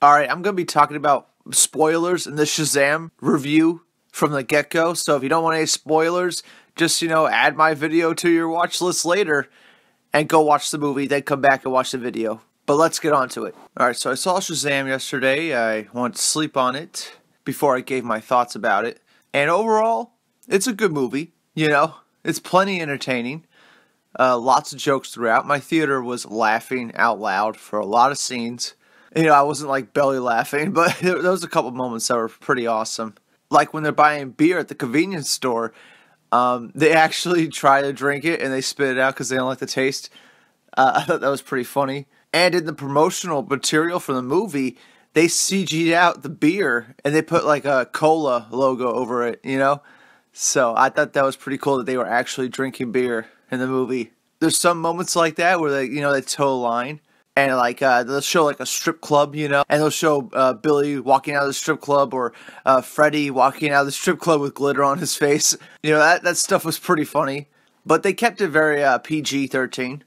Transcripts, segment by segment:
Alright, I'm going to be talking about spoilers in the Shazam review from the get-go, so if you don't want any spoilers, just, add my video to your watch list later and go watch the movie, then come back and watch the video. But let's get on to it. Alright, so I saw Shazam yesterday. I went to sleep on it before I gave my thoughts about it. And overall, it's a good movie, It's plenty entertaining. Lots of jokes throughout. My theater was laughing out loud for a lot of scenes. I wasn't like belly laughing, but there was a couple moments that were pretty awesome. Like when they're buying beer at the convenience store, they actually try to drink it and they spit it out because they don't like the taste. I thought that was pretty funny. And in the promotional material for the movie, they CG'd out the beer and they put like a cola logo over it, So I thought that was pretty cool that they were actually drinking beer in the movie. There's some moments like that where they toe a line. And they'll show like a strip club, and they'll show Billy walking out of the strip club or Freddy walking out of the strip club with glitter on his face. That stuff was pretty funny. But they kept it very PG-13,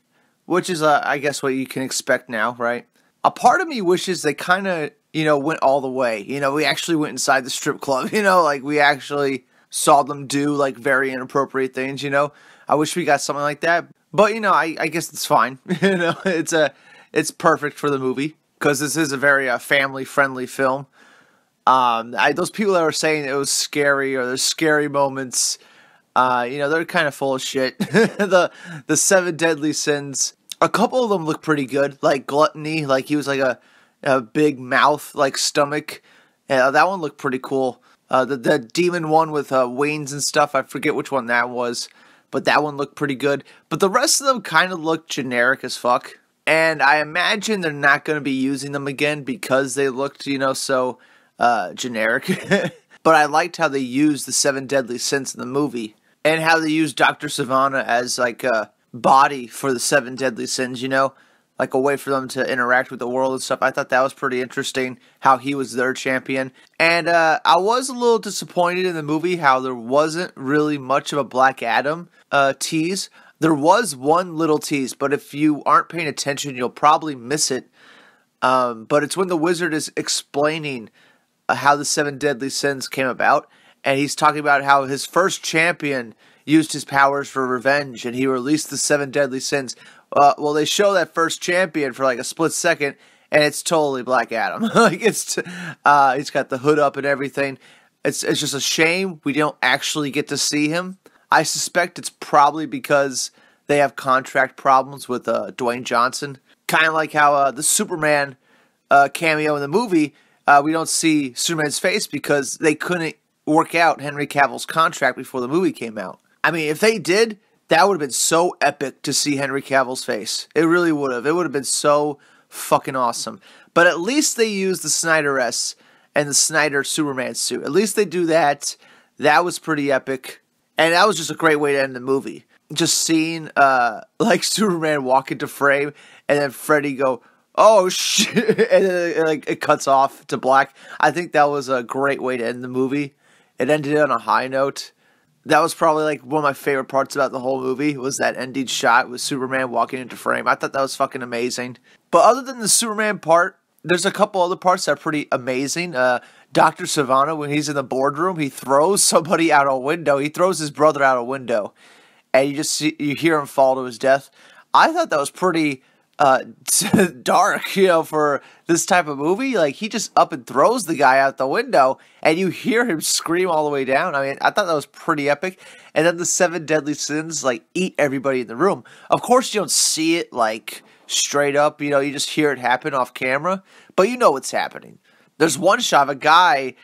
which is, I guess, what you can expect now, right? A part of me wishes they kind of, went all the way. We actually went inside the strip club, we actually saw them do, very inappropriate things, I wish we got something like that. But, I guess it's fine. It's perfect for the movie because this is a very family-friendly film. Those people that were saying it was scary or there's scary moments, they're kind of full of shit. The 7 deadly sins, a couple of them look pretty good, like gluttony, like he was like a big mouth, like stomach. Yeah, that one looked pretty cool. The demon one with wings and stuff, I forget which one that was, but that one looked pretty good. But the rest of them kind of looked generic as fuck. And I imagine they're not going to be using them again because they looked, so generic. But I liked how they used the 7 deadly sins in the movie. And how they used Dr. Savannah as like a body for the 7 deadly sins, like a way for them to interact with the world and stuff. I thought that was pretty interesting, how he was their champion. And I was a little disappointed in the movie how there wasn't really much of a Black Adam tease. There was one little tease, but if you aren't paying attention, you'll probably miss it. But it's when the wizard is explaining how the 7 deadly sins came about, and he's talking about how his first champion used his powers for revenge, and he released the 7 deadly sins. Well, they show that first champion for like a split second, and it's totally Black Adam. He's got the hood up and everything. It's just a shame we don't actually get to see him. I suspect it's probably because they have contract problems with Dwayne Johnson. Kind of like how the Superman cameo in the movie, we don't see Superman's face because they couldn't work out Henry Cavill's contract before the movie came out. I mean, if they did, that would have been so epic to see Henry Cavill's face. It really would have. It would have been so fucking awesome. But at least they used the Snyder-S and the Snyder Superman suit. At least they do that. That was pretty epic. And that was just a great way to end the movie. Just seeing, Superman walk into frame, and then Freddy go, "Oh, shit," and then it cuts off to black. I think that was a great way to end the movie. It ended on a high note. That was probably, one of my favorite parts about the whole movie, was that ending shot with Superman walking into frame. I thought that was fucking amazing. But other than the Superman part, there's a couple other parts that are pretty amazing. Dr. Savannah, when he's in the boardroom, he throws somebody out a window. He throws his brother out a window, and you hear him fall to his death. I thought that was pretty dark, for this type of movie. Like, he just up and throws the guy out the window, and you hear him scream all the way down. I mean, I thought that was pretty epic. And then the 7 deadly sins, eat everybody in the room. Of course, you don't see it, straight up. You just hear it happen off camera, but you know what's happening. There's one shot of a guy,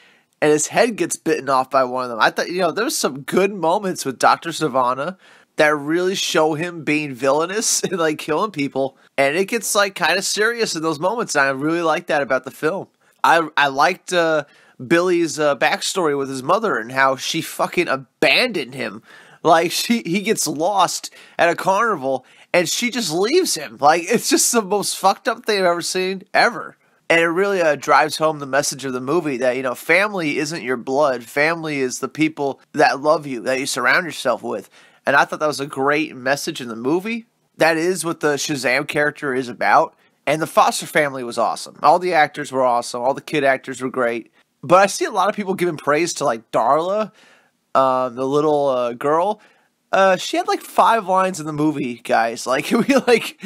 and his head gets bitten off by one of them. I thought, there was some good moments with Dr. Savannah that really show him being villainous and, killing people. And it gets, kind of serious in those moments, and I really like that about the film. I liked Billy's backstory with his mother and how she fucking abandoned him. He gets lost at a carnival, and she just leaves him. It's just the most fucked up thing I've ever seen, ever. And it really drives home the message of the movie that, family isn't your blood. Family is the people that love you, that you surround yourself with. And I thought that was a great message in the movie. That is what the Shazam character is about. And the foster family was awesome. All the actors were awesome. All the kid actors were great. But I see a lot of people giving praise to like Darla, the little girl. She had like 5 lines in the movie, guys. Like, we like,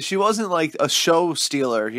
she wasn't like a show stealer,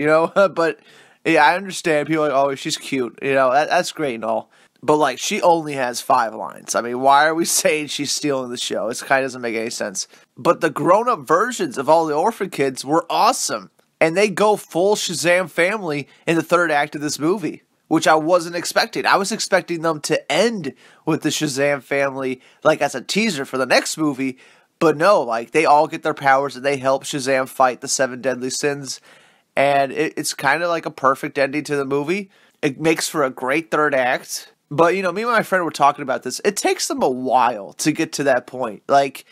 but yeah, I understand. People are like, oh, she's cute. That's great and all. But like, she only has 5 lines. I mean, why are we saying she's stealing the show? It kind of doesn't make any sense. But the grown-up versions of all the orphan kids were awesome. And they go full Shazam family in the 3rd act of this movie, which I wasn't expecting. I was expecting them to end with the Shazam family, like as a teaser for the next movie. But no, like they all get their powers and they help Shazam fight the 7 deadly sins. And it's kind of like a perfect ending to the movie. It makes for a great 3rd act. But, me and my friend were talking about this. It takes them a while to get to that point. Like,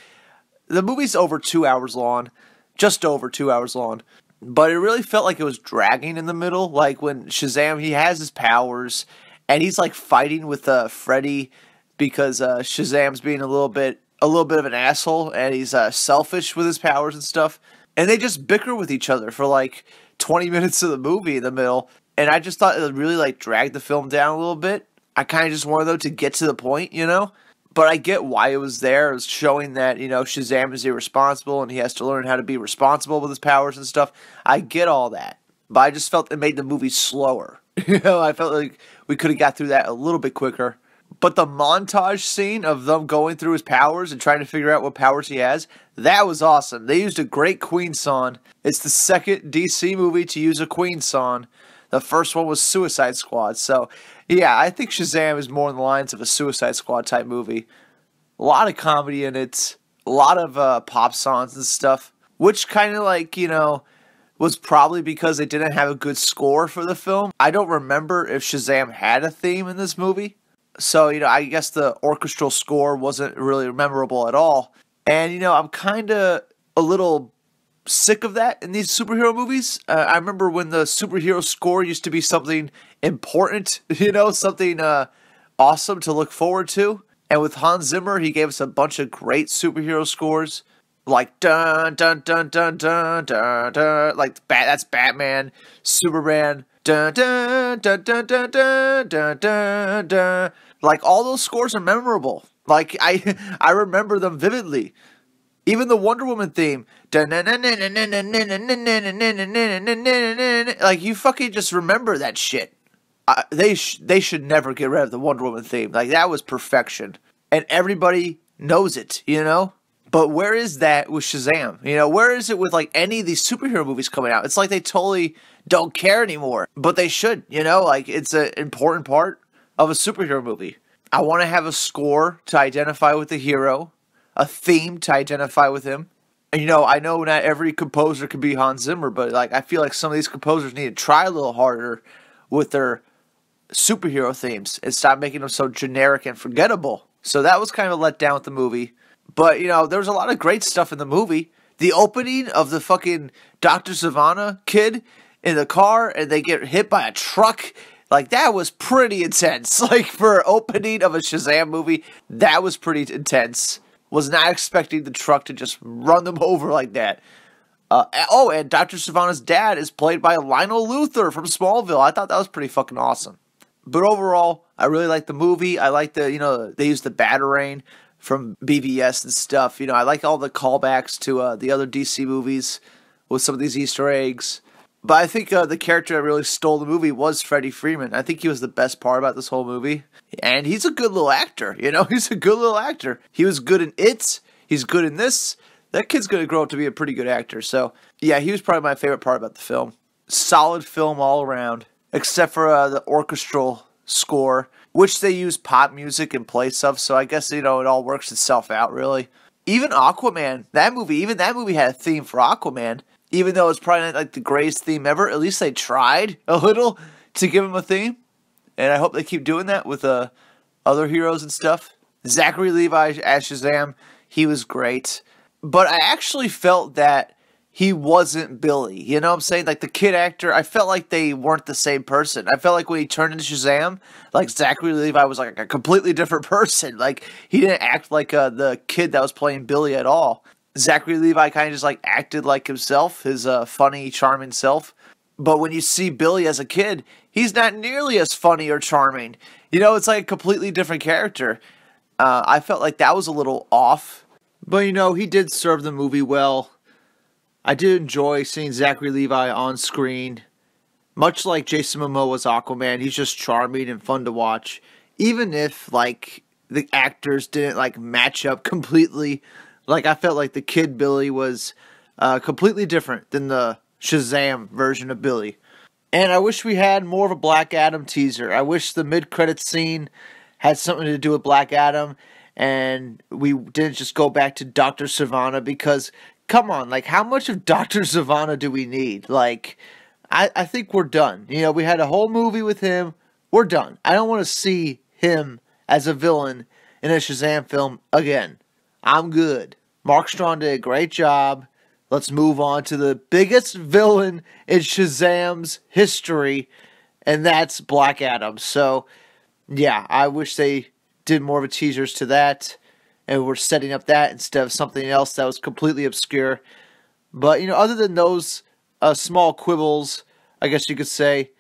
the movie's over 2 hours long. Just over 2 hours long. But it really felt like it was dragging in the middle. Like when Shazam, he has his powers, and he's like fighting with Freddy because Shazam's being a little bit of an asshole, and he's selfish with his powers and stuff. And they just bicker with each other for like 20 minutes of the movie in the middle. And I just thought it really like dragged the film down a little bit. I kind of just wanted them to get to the point, But I get why it was there. It was showing that, Shazam is irresponsible and he has to learn how to be responsible with his powers and stuff. I get all that. But I just felt it made the movie slower. I felt like we could have got through that a little bit quicker. But the montage scene of them going through his powers and trying to figure out what powers he has, that was awesome. They used a great Queen song. It's the 2nd DC movie to use a Queen song. The first one was Suicide Squad. So, yeah, I think Shazam is more in the lines of a Suicide Squad type movie. A lot of comedy in it. A lot of pop songs and stuff. Which kind of like, was probably because they didn't have a good score for the film. I don't remember if Shazam had a theme in this movie. So, I guess the orchestral score wasn't really memorable at all. And, I'm kind of a little sick of that in these superhero movies. I remember when the superhero score used to be something important, something awesome to look forward to. And with Hans Zimmer, he gave us a bunch of great superhero scores, like dun dun dun dun dun dun dun, like that's Batman, Superman, dun dun dun dun dun dun dun dun dun. Like all those scores are memorable. Like I remember them vividly. Even the Wonder Woman theme. Like, you fucking just remember that shit. They should never get rid of the Wonder Woman theme. Like, that was perfection. And everybody knows it, But where is that with Shazam? Where is it with, like, any of these superhero movies coming out? It's like they totally don't care anymore. But they should, Like, it's an important part of a superhero movie. I want to have a score to identify with the hero. A theme to identify with him. And, I know not every composer can be Hans Zimmer, but like I feel like some of these composers need to try a little harder with their superhero themes and stop making them so generic and forgettable. So that was kind of a letdown with the movie. But, there was a lot of great stuff in the movie. The opening of the fucking Dr. Savannah kid in the car and they get hit by a truck. Like, that was pretty intense. Like, for opening of a Shazam movie, that was pretty intense. Was not expecting the truck to just run them over like that. And Dr. Savannah's dad is played by Lionel Luthor from Smallville. I thought that was pretty fucking awesome. But overall, I really like the movie. I like the, they used the Batarang from BVS and stuff. I like all the callbacks to the other DC movies with some of these Easter eggs. But I think the character that really stole the movie was Freddie Freeman. I think he was the best part about this whole movie. And he's a good little actor, He's a good little actor. He was good in It. He's good in this. That kid's going to grow up to be a pretty good actor. So, yeah, he was probably my favorite part about the film. Solid film all around. Except for the orchestral score, which they use pop music in place of. So I guess, it all works itself out, really. Even Aquaman, that movie had a theme for Aquaman. Even though it's probably not like the greatest theme ever, at least they tried a little to give him a theme. And I hope they keep doing that with other heroes and stuff. Zachary Levi as Shazam, he was great. But I actually felt that he wasn't Billy. You know what I'm saying? Like the kid actor, I felt like they weren't the same person. I felt like when he turned into Shazam, like Zachary Levi was like a completely different person. Like he didn't act like the kid that was playing Billy at all. Zachary Levi kind of just like acted like himself, his funny, charming self. But when you see Billy as a kid, he's not nearly as funny or charming. You know, it's like a completely different character. I felt like that was a little off. But, you know, he did serve the movie well. I did enjoy seeing Zachary Levi on screen. Much like Jason Momoa's Aquaman, he's just charming and fun to watch. Even if, like, the actors didn't, like, match up completely. Like, I felt like the kid Billy was completely different than the Shazam version of Billy. And I wish we had more of a Black Adam teaser. I wish the mid-credits scene had something to do with Black Adam, and we didn't just go back to Dr. Sivana, because, come on, like, how much of Dr. Sivana do we need? Like, I think we're done. You know, we had a whole movie with him. We're done. I don't want to see him as a villain in a Shazam film again. I'm good. Mark Strong did a great job. Let's move on to the biggest villain in Shazam's history, and that's Black Adam. So, yeah, I wish they did more of a teasers to that, and we're setting up that instead of something else that was completely obscure. But, you know, other than those small quibbles, I guess you could say,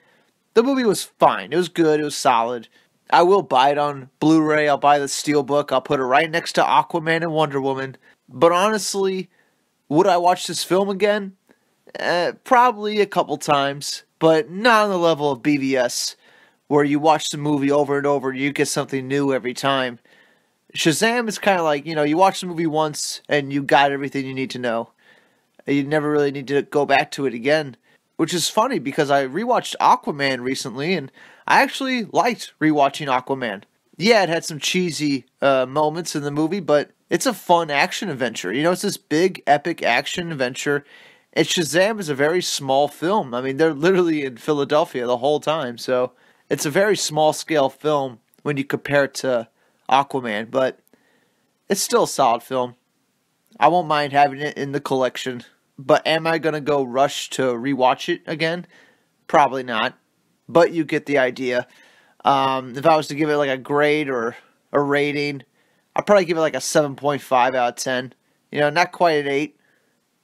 the movie was fine. It was good. It was solid. I will buy it on Blu-ray. I'll buy the Steelbook. I'll put it right next to Aquaman and Wonder Woman. But honestly, would I watch this film again? Probably a couple times, but not on the level of BVS, where you watch the movie over and over and you get something new every time. Shazam is kind of like, you know, you watch the movie once and you got everything you need to know. You never really need to go back to it again, which is funny because I rewatched Aquaman recently and I actually liked rewatching Aquaman. Yeah, it had some cheesy moments in the movie, but it's a fun action adventure. You know, it's this big, epic action adventure. And Shazam is a very small film. I mean, they're literally in Philadelphia the whole time. So it's a very small-scale film when you compare it to Aquaman. But it's still a solid film. I won't mind having it in the collection. But am I going to go rush to rewatch it again? Probably not. But you get the idea. If I was to give it like a grade or a rating, I'd probably give it like a 7.5 out of 10. You know, not quite an 8,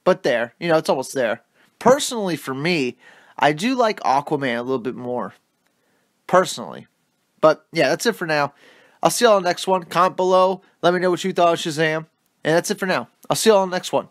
but there. You know, it's almost there. Personally, for me, I do like Aquaman a little bit more. Personally. But, yeah, that's it for now. I'll see y'all on the next one. Comment below. Let me know what you thought of Shazam. And that's it for now. I'll see y'all on the next one.